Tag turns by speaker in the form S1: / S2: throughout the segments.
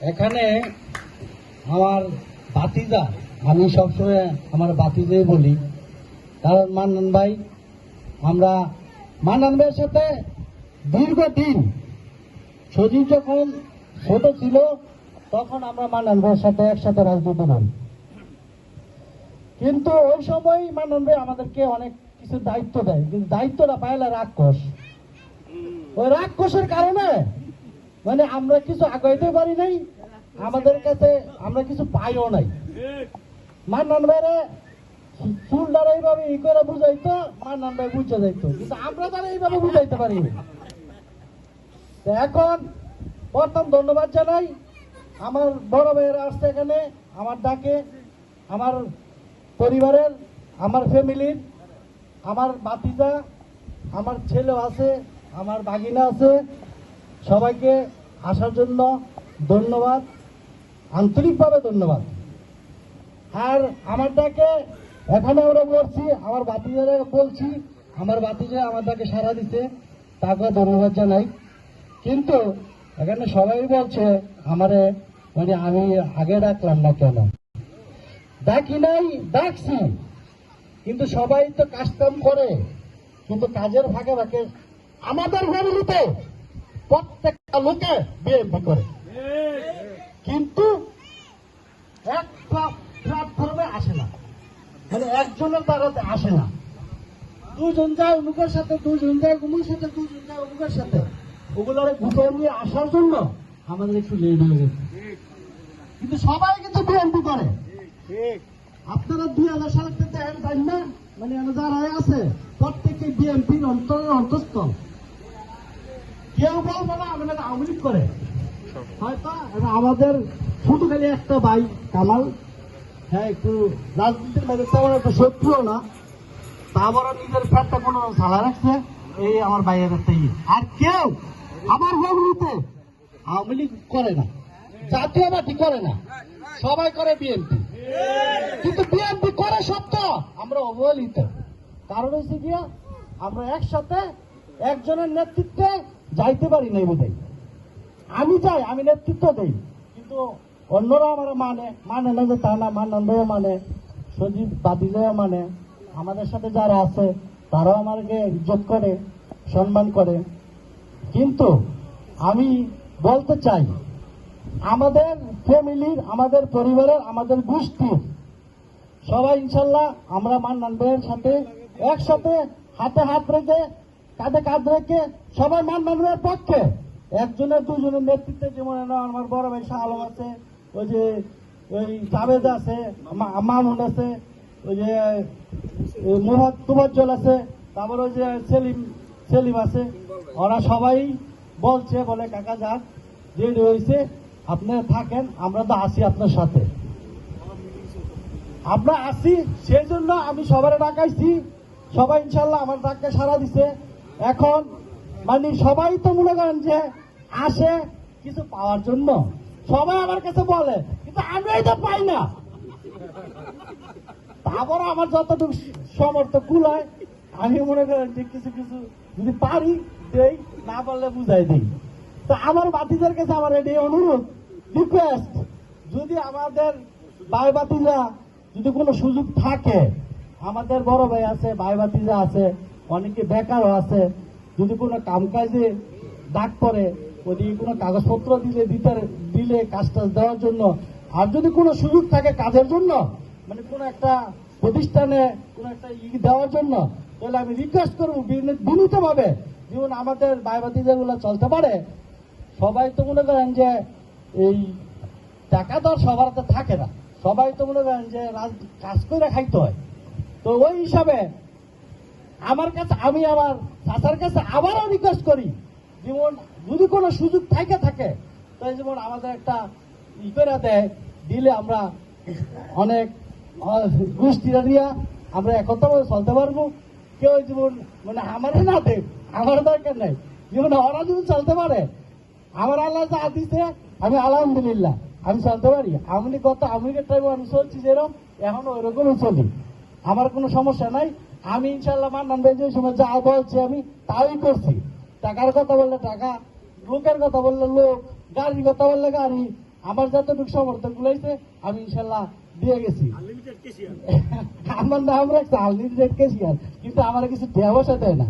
S1: এখানে আমার ভাতিজা, আমি সবসময় আমার ভাতিজাই বলি, কারণ মান্নান ভাই, আমরা মান্নান ভাইয়ের সাথে দীর্ঘদিন, সজীব যখন ছোট ছিল তখন আমরা মান্নান ভাইয়ের সাথে একসাথে রাজনীতি করি। কিন্তু ওই সময় মান্নান ভাই আমাদেরকে অনেক কিছু দায়িত্ব দেয়, কিন্তু দায়িত্বটা পাইলে রাক্ষস। ওই রাক্ষসের কারণে মানে আমরা কিছু আগাইতে পারি নাই, আমাদের কাছে আমরা কিছু পাইও নাই। মান্নান ভাইরে চুলদার এইভাবে ই করে বুঝাইতো, মান্নান ভাই বুঝে যাইতো, কিন্তু আমরা তারা এইভাবে বুঝাইতে পারিনি। এখন প্রথম ধন্যবাদ জানাই আমার বড় ভাইয়েরা আসছে এখানে, আমার ডাকে, আমার পরিবারের, আমার ফ্যামিলির, আমার ভাতিজা, আমার ছেলে আছে, আমার ভাগিনা আছে, সবাইকে আসার জন্য ধন্যবাদ, আন্তরিকভাবে ধন্যবাদ। আর আমার ডাকে এখানে আমরা বলছি, আমার ভাতিজারা বলছি, আমার ভাতিজা আমার ডাকে সাড়া দিতে, তাকে ধন্যবাদ জানাই। কিন্তু এখানে সবাই বলছে আমারে, মানে আমি আগে ডাকলাম না কেন? ডাকি নাই, ডাকছি, কিন্তু সবাই তো কাজ কাম করে, কিন্তু কাজের ফাঁকে ফাঁকে আমাদের ফ্যামিলিতে প্রত্যেকটা লোকে বিএনপি করে, কিন্তু একটা প্ল্যাটফর্মে আসে না, মানে একজনের দ্বারাতে আসে না। দুজন যায় অমুকের সাথে, দুজন যায় অমুকের সাথে, দুজন যায় অমুকের সাথে, ওগুলোর গুছিয়ে নিয়ে আসার জন্য আমাদের একটু লেট হয়ে গেছে। কিন্তু সবাই কিন্তু বিএনপি করে। আপনারা 2000 সালে দেখেন, তাই না? মানে যারা আছে প্রত্যেকে বিএনপির অন্তঃস্থল। কেউ বলবো না আমাদের আওয়ামী লীগ করে, হয়তো আমাদের শুধু খালি একটা ভাই কামাল, হ্যাঁ একটু রাজনীতির মধ্যে তেমন একটা শত্রুও না, তারপরে নিজের ফ্যাটটা কোনো সালা রাখছে, এই আমার ভাইয়ের একটা আর কেউ আমার ফ্যামিলিতে আওয়ামী লীগ করে না, জাতীয় পার্টি করে না, সবাই করে বিএনপি। কিন্তু বিএনপি করে সত্য আমরা অবহেলিত। কারণ হচ্ছে গিয়া আমরা একসাথে একজনের নেতৃত্বে যাইতে পারি নাই বোধহয়। আমি যাই, আমি নেতৃত্ব দেই, কিন্তু অন্যরা আমার মানে না যে তা না, মান্নান ভাইও মানে, সজীব ভাতিজাও মানে, আমাদের সাথে যারা আছে তারাও আমাকে ইজ্জত করে, সম্মান করে। কিন্তু আমি বলতে চাই, আমাদের ফ্যামিলির, আমাদের পরিবারের, আমাদের গোষ্ঠীর সবাই ইনশাল্লাহ আমরা মান্নান ভাইয়ের সাথে একসাথে হাতে হাত রেখে, কাঁধে কাঁধ রেখে সবাই মান্নান ভাইয়ের পক্ষে। একজনের দুজনের নেতৃত্বে, যেমন আমার বড় ভাই শাহ আলম আছে, ওই যে ওই জাভেদ আছে, মামুন আছে, ওই যে মুফাজ্জল আছে, তারপর ওই যে সেলিম আছে, ওরা সবাই বলছে, বলে কাকা যাক রেডি হয়েছে, আপনি থাকেন, আমরা তো আসি আপনার সাথে, আমরা আসি। সেই জন্য আমি সবার ডাকাইছি, সবাই ইনশাল্লাহ আমার ডাককে সাড়া দিছে। এখন মানে সবাই তো মনে করেন যে আসে কিছু পাওয়ার জন্য, সবাই আমার কাছে বলে, কিন্তু আমি এটা পাই না। তারপর আমার যতটুকু সমর্থ কুলায় আমি মনে করেন যে কিছু কিছু যদি পারি দেই, না পারলে বুঝাই দিই। তো আমার ভাতিজার কাছে আমার এটাই অনুরোধ, রিকোয়েস্ট, যদি আমাদের ভাই ভাতিজা যদি কোনো সুযোগ থাকে, আমাদের বড় ভাই আছে, ভাই ভাতিজা আছে, অনেকে বেকারও আছে, যদি কোনো কামকাজে ডাক পড়ে, ওদিকে কোনো কাগজপত্র দিলে কাজ টাজ দেওয়ার জন্য, আর যদি কোনো সুযোগ থাকে কাজের জন্য, মানে কোনো একটা প্রতিষ্ঠানে কোনো একটা দেওয়ার জন্য, তাহলে আমি রিকোয়েস্ট করবো বিনীত ভাবে, যেমন আমাদের ভাই ভাতিজাগুলো চলতে পারে। সবাই তো মনে করেন যে এই টাকা তো সবার হাতে থাকে না, সবাই তো মনে করেন যে কাজ করে খাইতে হয়। তো ওই হিসাবে আমার কাছে, আমি আমার চাচার কাছে আবারও রিকোয়েস্ট করি, যেমন যদি কোনো সুযোগ থাকে, তাই যেমন আমাদের একটা ই করে দেয়, দিলে আমরা অনেক গোষ্ঠীরা দিয়া আমরা একত্রভাবে চলতে পারবো। কেউ যেমন মানে আমার না দেখ, আমার দরকার নাই, যেমন ওরা যেমন চলতে পারে, আমার আল্লাহ যা দিতে আমি আলহামদুলিল্লাহ আমি চলতে পারি। আমি গত আমেরিকার টাইমে আমি চলছি যেরকম, এখন ওই রকমই চলি, আমার কোনো সমস্যা নাই। আমি ইনশাল্লাহ মান্নান ভাই যে সময় যা বলছি আমি তাই করছি। টাকার কথা বললে টাকা, লোকের কথা বললে লোক, গাড়ির কথা বললে গাড়ি, আমার যতটুকু সমর্থন গুলাইছে আমি ইনশাল্লাহ দিয়ে গেছি। আমার নাম রাখছে আনলিমিটেড কেশিয়ার, কিন্তু আমার কিছু দেওয়া বসা দেয় না,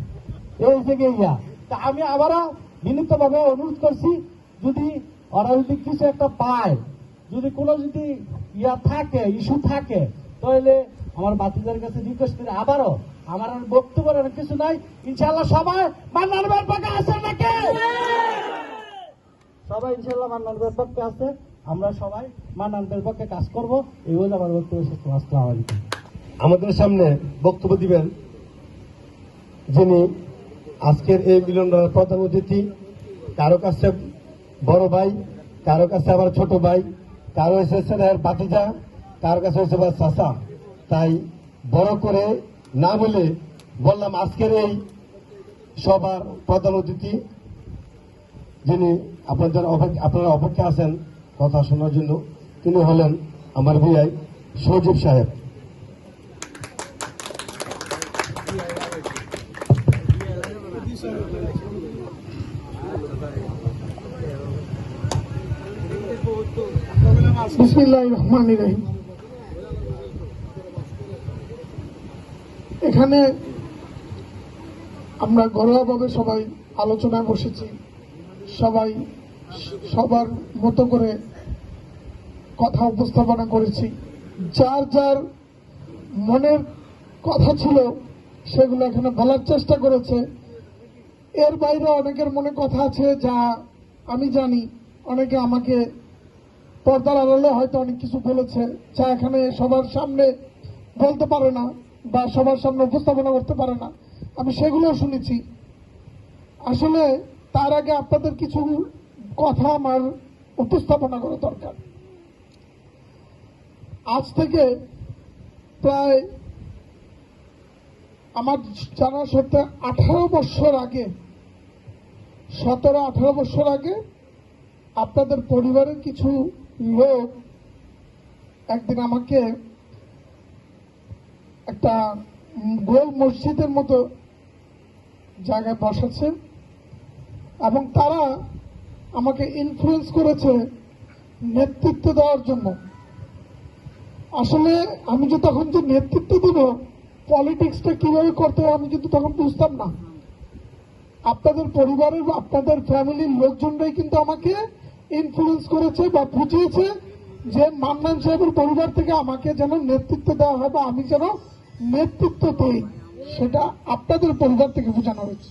S1: এই থেকে ইয়া। তা আমি আবারও বিনীতভাবে অনুরোধ করছি, যদি ওরা যদি কিছু একটা পায়, যদি কোনো যদি ইয়া থাকে, ইস্যু থাকে, তাহলে আমার বাতিদের কাছে রিকোয়েস্ট করে আবারও, আমার আর বক্তব্যের কিছু নাই, ইনশাল্লাহ সবাই মান্নান ভাইয়ের পক্ষে আছে নাকি? সবাই ইনশাল্লাহ মান্নান ভাইয়ের পক্ষে আছে, আমরা সবাই মান্নান ভাইয়ের পক্ষে কাজ করবো, এই বলে আমার বক্তব্য শেষ করলাম। আসসালামু আলাইকুম।
S2: আমাদের সামনে বক্তব্য দিবেন যিনি আজকের এই মিলনমেলার প্রধান অতিথি, কারো কাছে বড় ভাই, কারো কাছে আবার ছোট ভাই, কারো এসেছে ভাতিজা, কারো কাছে হয়েছে বা চাচা। তাই বড় করে না বলে বললাম আজকের এই সবার প্রধান অতিথি যিনি আপনারা অপেক্ষা আছেন কথা শোনার জন্য, তিনি হলেন আমার ভিআই সজীব সাহেব।
S3: বিসমিল্লাহির রহমানির রহিম। এখানে আমরা ঘরোয়াভাবে সবাই আলোচনায় বসেছি, সবাই সবার মতো করে কথা উপস্থাপনা করেছি, যার যার মনের কথা ছিল সেগুলো এখানে বলার চেষ্টা করেছে। এর বাইরে অনেকের মনে কথা আছে যা আমি জানি, অনেকে আমাকে পর্দার আড়ালে হয়তো অনেক কিছু বলেছে যা এখানে সবার সামনে বলতে পারে না বা সবার সামনে উপস্থাপনা করতে পারে না, আমি সেগুলো শুনেছি। আসলে তার আগে আপনাদের কিছু কথা আমার উপস্থাপনা করা দরকার। আজ থেকে প্রায় আমার জানা সত্ত্বে 18 বছর আগে, 17-18 বছর আগে আপনাদের পরিবারের কিছু লোক একদিন আমাকে একটা গোল মসজিদের মতো জায়গায় বসাচ্ছে এবং তারা আমাকে ইনফ্লুয়েন্স করেছে নেতৃত্ব দেওয়ার জন্য। আসলে আমি যে তখন যে নেতৃত্ব দেব, পলিটিক্সটা কিভাবে করতে হয় আমি কিন্তু তখন বুঝতাম না। আপনাদের পরিবারের বা আপনাদের ফ্যামিলির লোকজনরাই কিন্তু আমাকে ইনফ্লুয়েন্স করেছে বা বুঝিয়েছে যে মান্নান সাহেবের পরিবার থেকে আমাকে যেন নেতৃত্ব দেওয়া হয় বা আমি যেন নেতৃত্ব দিই, সেটা আপনাদের পরিবার থেকে বোঝানো হয়েছে।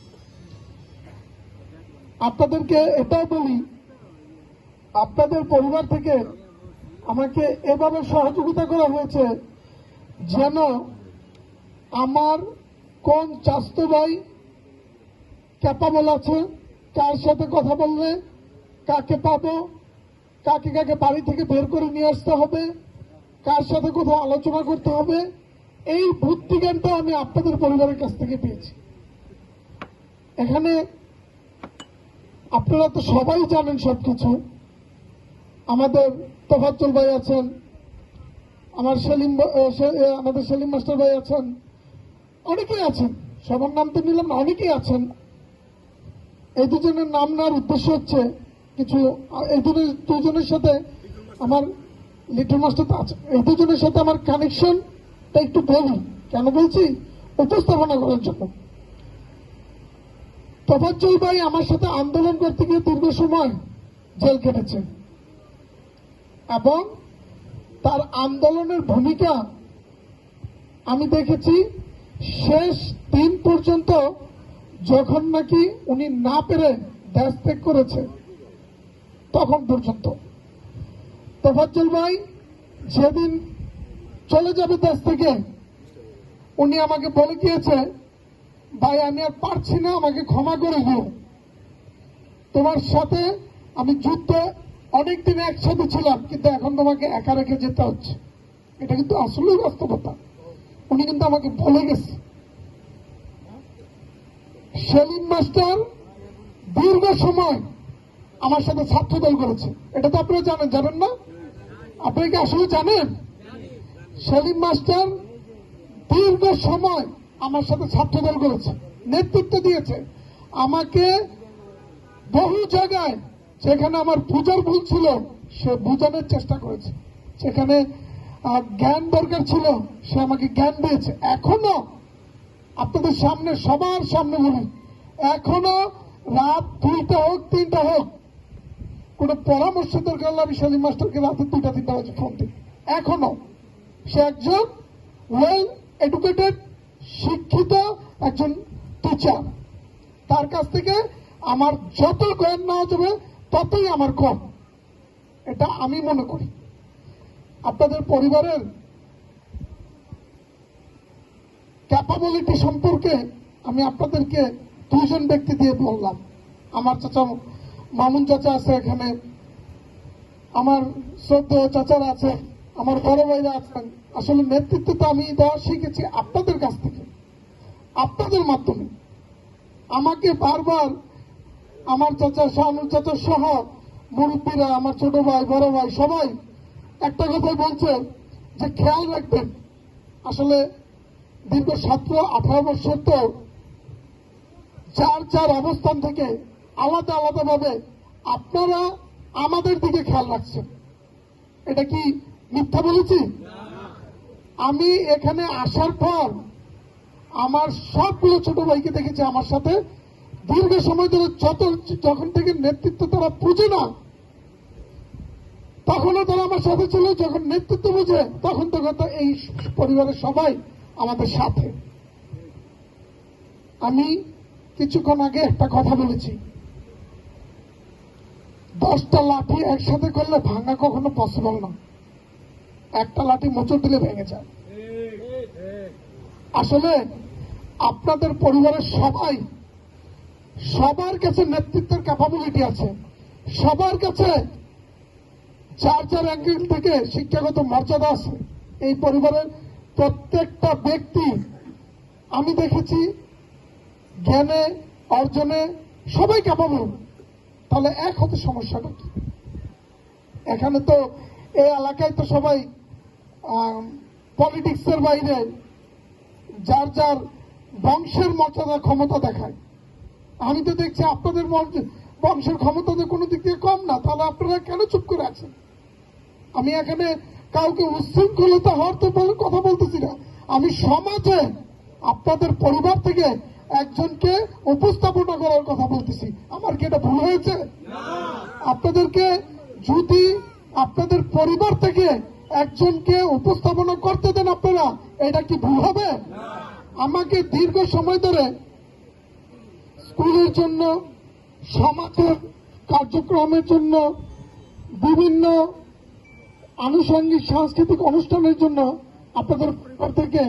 S3: আপনাদেরকে এটাও বলি, আপনাদের পরিবার থেকে আমাকে এভাবে সহযোগিতা করা হয়েছে যেন আমার কোন চাস্তো ভাই ক্যাপাবল আছে, কার সাথে কথা বললে কাকে পাবো, কাকে কাকে বাড়ি থেকে বের করে নিয়ে আসতে হবে, কার সাথে কোথাও আলোচনা করতে হবে, এই বুদ্ধিজ্ঞানটা আমি আপনাদের পরিবারের কাছ থেকে পেয়েছি। এখানে আপনারা তো সবাই জানেন সবকিছু। আমাদের তোফাজ্জল ভাই আছেন, আমাদের সেলিম মাস্টার ভাই আছেন, অনেকেই আছেন, সবার নাম তো নিলাম না, অনেকেই আছেন। এই দুজনের নাম নেওয়ার উদ্দেশ্য হচ্ছে কিছু, এই দুজনের সাথে আমার লিটল মাস্টার তো আছে, এই দুজনের সাথে আমার কানেকশনটা একটু বলি। কেন বলছি? উপস্থাপনা করার জন্য। তোফাজ্জল ভাই আমার সাথে আন্দোলন করতে গিয়ে দীর্ঘ সময় জেল কেটেছে এবং তার আন্দোলনের ভূমিকা আমি দেখেছি শেষ দিন পর্যন্ত, যখন নাকি উনি না পেরে দেশ ত্যাগ করেছে তখন পর্যন্ত। তোফাজ্জল ভাই যেদিন চলে যাবে দেশ থেকে, উনি আমাকে বলে গিয়েছে, ভাই আমি আর পারছি না, আমাকে ক্ষমা করে দিও, তোমার সাথে আমি যুদ্ধে অনেকদিন একসাথে ছিলাম, কিন্তু এখন তোমাকে একা রেখে যেতে হচ্ছে। এটা কিন্তু আসলেই বাস্তবতা, উনি কিন্তু আমাকে বলে গেছে। সেলিম মাস্টার দীর্ঘ সময় আমার সাথে ছাত্রদল করেছে, এটা তো আপনারা জানেন, জানেন না? আপনারা কি আসলে জানেন? সেলিম মাস্টার দীর্ঘ সময় আমার সাথে ছাত্রদল করেছে, নেতৃত্ব দিয়েছে আমাকে। বহু জায়গায় যেখানে আমার পূজার ভুল ছিল সে বোঝানোর চেষ্টা করেছে। সেখানে জ্ঞান দরকার ছিল, সে আমাকে জ্ঞান দিয়েছে। এখনো আপনাদের সামনে, সবার সামনে বলি, এখনো রাত 2টা হোক 3টা হোক, কোন পরামর্শ দরকার হলে আমি সেলিম মাস্টারকে রাতে 2টা 3টা বাজে ফোন দিই। এখনো সে একজন ওয়েল এডুকেটেড, শিক্ষিত একজন টিচার। তার কাছ থেকে আমার যত জ্ঞান নেওয়া যাবে ততই আমার কম, এটা আমি মনে করি। আপনাদের পরিবারের ক্যাপাবিলিটি সম্পর্কে আমি আপনাদেরকে 2জন ব্যক্তি দিয়ে বললাম। আমার চাচা মামুন চাচা আছে এখানে, আমার শ্রদ্ধেয় চাচারা আছে, আমার বড় ভাইরা আছেন। আসলে নেতৃত্ব তো আমি দেওয়া শিখেছি আপনাদের কাছ থেকে, আপনাদের মাধ্যমে। আমাকে বারবার আমার চাচা, শাহানুর চাচা সহ মুরব্বীরা, আমার ছোট ভাই, বড় ভাই সবাই একটা কথাই বলছে যে খেয়াল রাখবেন। আসলে দীর্ঘ 17-18 বছর তো যার অবস্থান থেকে আলাদা আলাদা ভাবে আপনারা আমাদের দিকে খেয়াল রাখছেন। এটা কি মিথ্যা বলেছি? আমি এখানে আসার পর আমার সবগুলো ছোট ভাইকে দেখেছি আমার সাথে দীর্ঘ সময় ধরে, যখন থেকে নেতৃত্ব তারা বুঝে না তখনও তারা আমার সাথে ছিল, যখন নেতৃত্ব বুঝে তখন তো এই পরিবারের সবাই আমাদের সাথে। আমি কিছুক্ষণ আগে একটা কথা বলেছি, 10টা লাঠি একসাথে করলে ভাঙা কখনো পসিবল না, একটা লাঠি মোচড় দিলে ভেঙে যায়। আসলে আপনাদের পরিবারের সবার কাছে নেতৃত্বের ক্যাপাবিলিটি আছে, সবার কাছে যার অ্যাঙ্গেল থেকে শিক্ষাগত মর্যাদা আছে। এই পরিবারের প্রত্যেকটা ব্যক্তি আমি দেখেছি জ্ঞানে অর্জনে সবাই ক্যাপাবল। তাহলে এক হতে সমস্যাটা কি? এখানে তো এই এলাকায় তো সবাই পলিটিক্সের বাইরে যার বংশের মর্যাদা ক্ষমতা দেখায়। আমি তো দেখছি আপনাদের বংশের ক্ষমতা তো কোনো দিক থেকে কম না, তাহলে আপনারা কেন চুপ করে আছেন? আমি এখানে কাউকে উচ্ছৃঙ্খলতা হওয়ার তো কথা বলতেছি না, আমি সমাজে আপনাদের পরিবার থেকে একজনকে উপস্থাপনা করার কথা বলতেছি। আমার কি এটা ভুল হয়েছে? আপনাদেরকে যদি আপনাদের পরিবার থেকে একজনকে উপস্থাপনা করতে দেন আপনারা, এটা কি ভুল হবে? আমাকে দীর্ঘ সময় ধরে স্কুলের জন্য, সমাজের কার্যক্রমের জন্য, বিভিন্ন আনুষঙ্গিক সাংস্কৃতিক অনুষ্ঠানের জন্য আপনাদের পরিবার থেকে